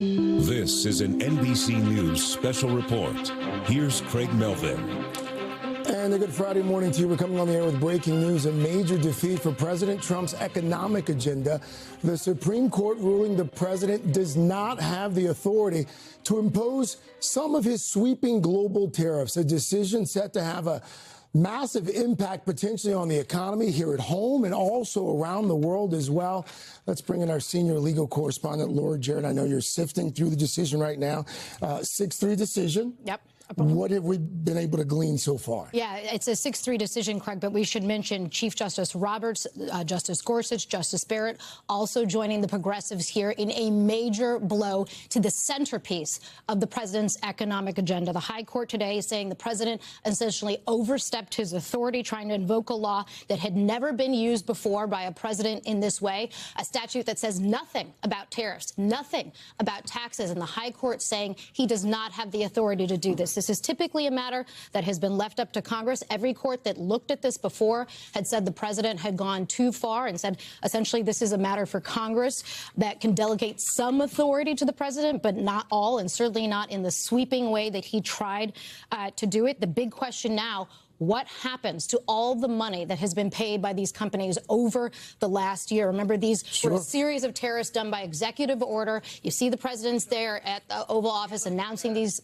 This is an NBC News special report. Here's Craig Melvin. And a good Friday morning to you. We're coming on the air with breaking news. A major defeat for President Trump's economic agenda. The Supreme Court ruling the president does not have the authority to impose some of his sweeping global tariffs, a decision set to have a massive impact potentially on the economy here at home and also around the world as well. Let's bring in our senior legal correspondent, Laura Jarrett. I know you're sifting through the decision right now. 6-3 decision. Yep. What have we been able to glean so far? Yeah, it's a 6-3 decision, Craig, but we should mention Chief Justice Roberts, Justice Gorsuch, Justice Barrett also joining the progressives here in a major blow to the centerpiece of the president's economic agenda. The High Court today is saying the president essentially overstepped his authority, trying to invoke a law that had never been used before by a president in this way, a statute that says nothing about tariffs, nothing about taxes, and the High Court saying he does not have the authority to do this. This is typically a matter that has been left up to Congress. Every court that looked at this before had said the president had gone too far and said essentially this is a matter for Congress that can delegate some authority to the president, but not all, and certainly not in the sweeping way that he tried to do it. The big question now, what happens to all the money that has been paid by these companies over the last year? Remember, these were a series of tariffs done by executive order. You see the president's there at the Oval Office announcing these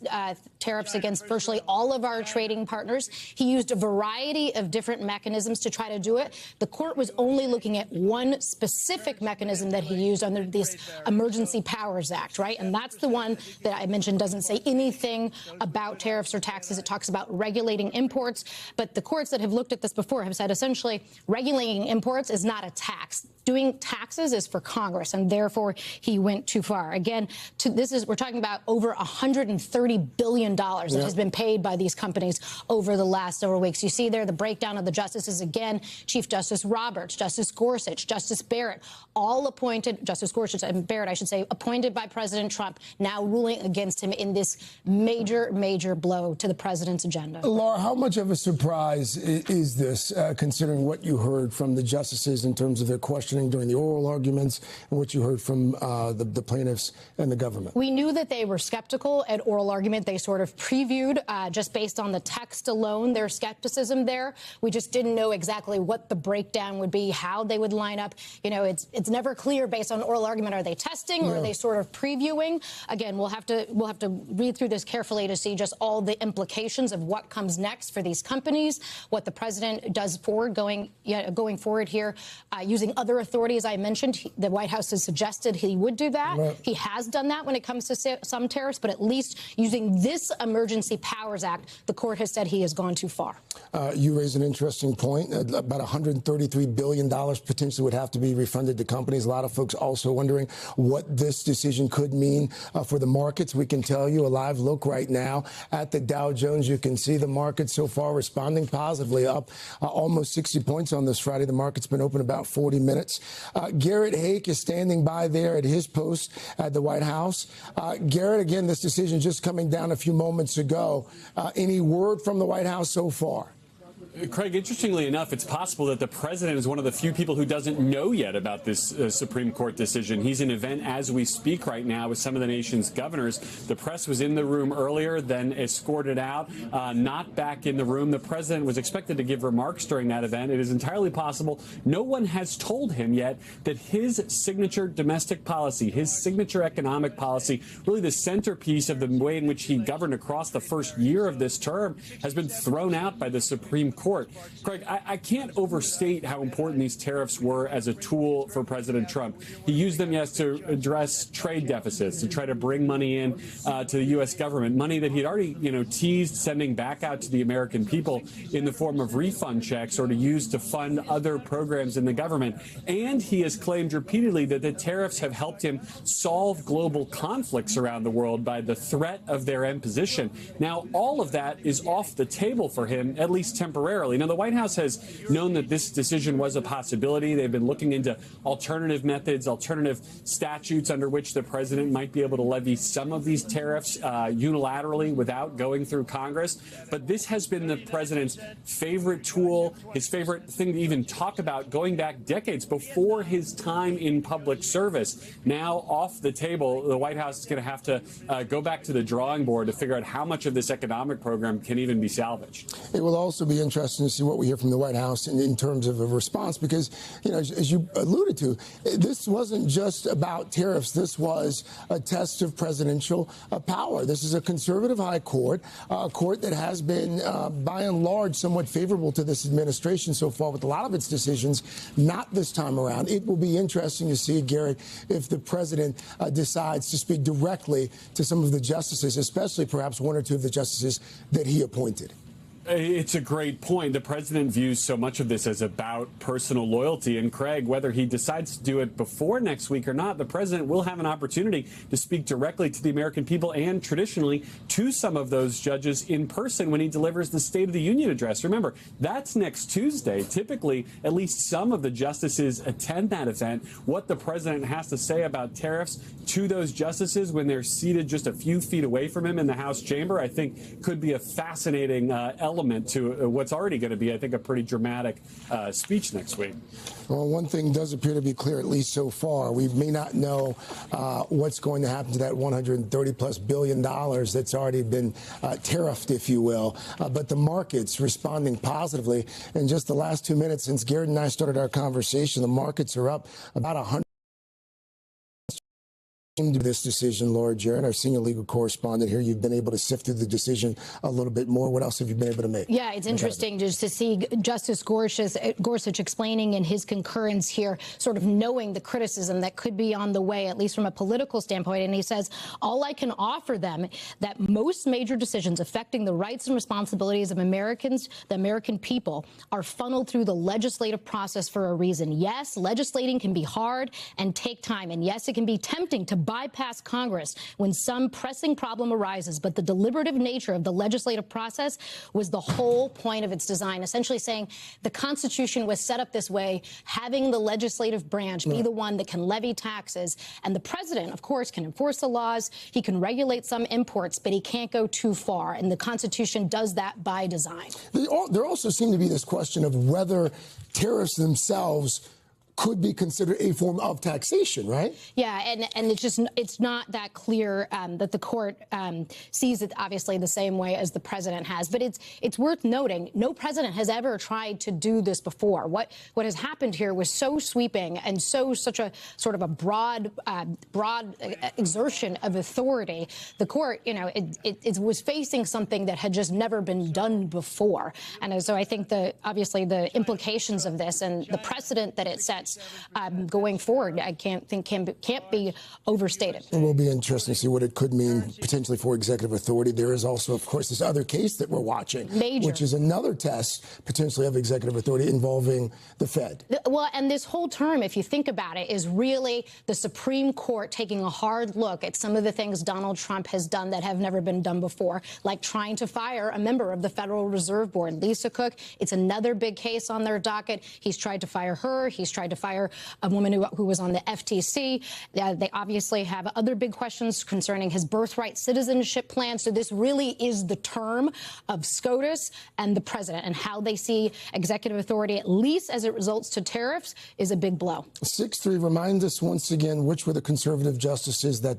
tariffs against virtually all of our trading partners. He used a variety of different mechanisms to try to do it. The court was only looking at one specific mechanism that he used under this Emergency Powers Act, right? And that's the one that I mentioned doesn't say anything about tariffs or taxes. It talks about regulating imports. But the courts that have looked at this before have said essentially regulating imports is not a tax. Doing taxes is for Congress, and therefore he went too far. Again, we're talking about over $130 billion that has been paid by these companies over the last several weeks. You see there the breakdown of the justices again. Chief Justice Roberts, Justice Gorsuch, Justice Barrett, all appointed, Justice Gorsuch and Barrett, I should say, appointed by President Trump, now ruling against him in this major, major blow to the president's agenda. Laura, how much of a surprise is this, considering what you heard from the justices in terms of their questioning during the oral arguments and what you heard from the plaintiffs and the government? We knew that they were skeptical at oral argument. They sort of previewed, just based on the text alone, their skepticism there. We just didn't know exactly what the breakdown would be, how they would line up. You know, it's never clear based on oral argument. Are they testing or are they sort of previewing? Again, we'll have to read through this carefully to see just all the implications of what comes next for these companies, what the president does going forward here, using other authorities. I mentioned the White House has suggested he would do that. Right. He has done that when it comes to some tariffs, but at least using this Emergency Powers Act, the court has said he has gone too far. You raise an interesting point. About $133 billion potentially would have to be refunded to companies. A lot of folks also wondering what this decision could mean for the markets. We can tell you a live look right now at the Dow Jones. You can see the market so far responding positively, up almost 60 points on this Friday. The market's been open about 40 minutes. Garrett Haake is standing by there at his post at the White House. Garrett, again, this decision just coming down a few moments ago. Any word from the White House so far? Craig, interestingly enough, it's possible that the president is one of the few people who doesn't know yet about this Supreme Court decision. He's in an event as we speak right now with some of the nation's governors. The press was in the room earlier, then escorted out, not back in the room. The president was expected to give remarks during that event. It is entirely possible no one has told him yet that his signature domestic policy, his signature economic policy, really the centerpiece of the way in which he governed across the first year of this term, has been thrown out by the Supreme Court. Craig, I can't overstate how important these tariffs were as a tool for President Trump. He used them, yes, to address trade deficits, to try to bring money in to the U.S. government, money that he'd already, teased sending back out to the American people in the form of refund checks or to use to fund other programs in the government. And he has claimed repeatedly that the tariffs have helped him solve global conflicts around the world by the threat of their imposition. Now, all of that is off the table for him, at least temporarily. temporarily. Now, the White House has known that this decision was a possibility. They've been looking into alternative methods, alternative statutes under which the president might be able to levy some of these tariffs unilaterally without going through Congress. But this has been the president's favorite tool, his favorite thing to even talk about going back decades before his time in public service. Now off the table, the White House is going to have to go back to the drawing board to figure out how much of this economic program can even be salvaged. It will also be interesting to see what we hear from the White House in terms of a response, because, you know, as you alluded to, this wasn't just about tariffs. This was a test of presidential power. This is a conservative high court, a court that has been, by and large, somewhat favorable to this administration so far with a lot of its decisions. Not this time around. It will be interesting to see, Garrett, if the president decides to speak directly to some of the justices, especially perhaps one or two of the justices that he appointed. It's a great point. The president views so much of this as about personal loyalty. And Craig, whether he decides to do it before next week or not, the president will have an opportunity to speak directly to the American people and traditionally to some of those judges in person when he delivers the State of the Union address. Remember, that's next Tuesday. Typically, at least some of the justices attend that event. What the president has to say about tariffs to those justices when they're seated just a few feet away from him in the House chamber, I think could be a fascinating element to what's already going to be, I think, a pretty dramatic speech next week. Well, one thing does appear to be clear, at least so far. We may not know what's going to happen to that $130+ billion that's already been tariffed, if you will. But the market's responding positively. In just the last 2 minutes since Garrett and I started our conversation, the markets are up about 100. This decision, Laura Jarrett, our senior legal correspondent here, you've been able to sift through the decision a little bit more. What else have you been able to make? Yeah, it's interesting just to see Justice Gorsuch explaining in his concurrence here, sort of knowing the criticism that could be on the way, at least from a political standpoint. And he says, all I can offer them that most major decisions affecting the rights and responsibilities of Americans, the American people, are funneled through the legislative process for a reason. Yes, legislating can be hard and take time. And yes, it can be tempting to bypass Congress when some pressing problem arises. But the deliberative nature of the legislative process was the whole point of its design, essentially saying the Constitution was set up this way, having the legislative branch be the one that can levy taxes. And the president, of course, can enforce the laws. He can regulate some imports, but he can't go too far. And the Constitution does that by design. There also seemed to be this question of whether tariffs themselves could be considered a form of taxation, right? Yeah, and it's not that clear that the court sees it obviously the same way as the president has. But it's worth noting no president has ever tried to do this before. What has happened here was so sweeping and such a sort of a broad exertion of authority. The court, you know, it was facing something that had just never been done before, and so I think obviously the implications of this and the precedent that it sets going forward, I can't be overstated. It will be interesting to see what it could mean potentially for executive authority. There is also, of course, this other case that we're watching, which is another test potentially of executive authority involving the Fed. Well, and this whole term, if you think about it, is really the Supreme Court taking a hard look at some of the things Donald Trump has done that have never been done before, like trying to fire a member of the Federal Reserve Board, Lisa Cook. It's another big case on their docket. He's tried to fire her. He's tried to fire a woman who was on the FTC. They obviously have other big questions concerning his birthright citizenship plan. So this really is the term of SCOTUS and the president, and how they see executive authority, at least as it results to tariffs, is a big blow. 6-3, remind us once again, which were the conservative justices that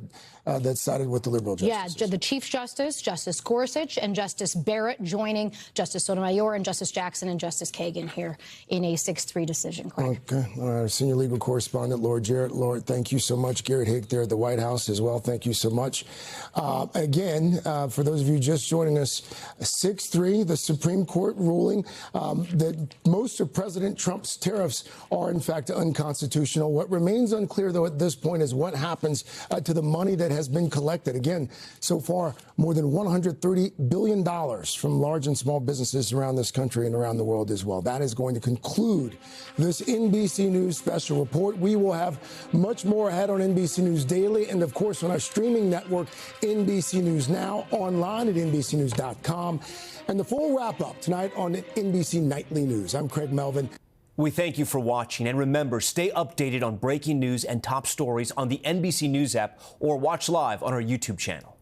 sided with the liberal justices? Yeah, the Chief Justice, Justice Gorsuch, and Justice Barrett joining Justice Sotomayor and Justice Jackson and Justice Kagan here in a 6-3 decision. Craig. Okay. Our senior legal correspondent, Laura Jarrett. Laura, thank you so much. Garrett Haake there at the White House as well. Thank you so much. Again, for those of you just joining us, 6-3, the Supreme Court ruling that most of President Trump's tariffs are, in fact, unconstitutional. What remains unclear, though, at this point is what happens to the money that has been collected. Again, so far, more than $130 billion from large and small businesses around this country and around the world as well. That is going to conclude this NBC News special report. We will have much more ahead on NBC News Daily and, of course, on our streaming network, NBC News Now, online at NBCNews.com. And the full wrap-up tonight on NBC Nightly News. I'm Craig Melvin. We thank you for watching, and remember, stay updated on breaking news and top stories on the NBC News app or watch live on our YouTube channel.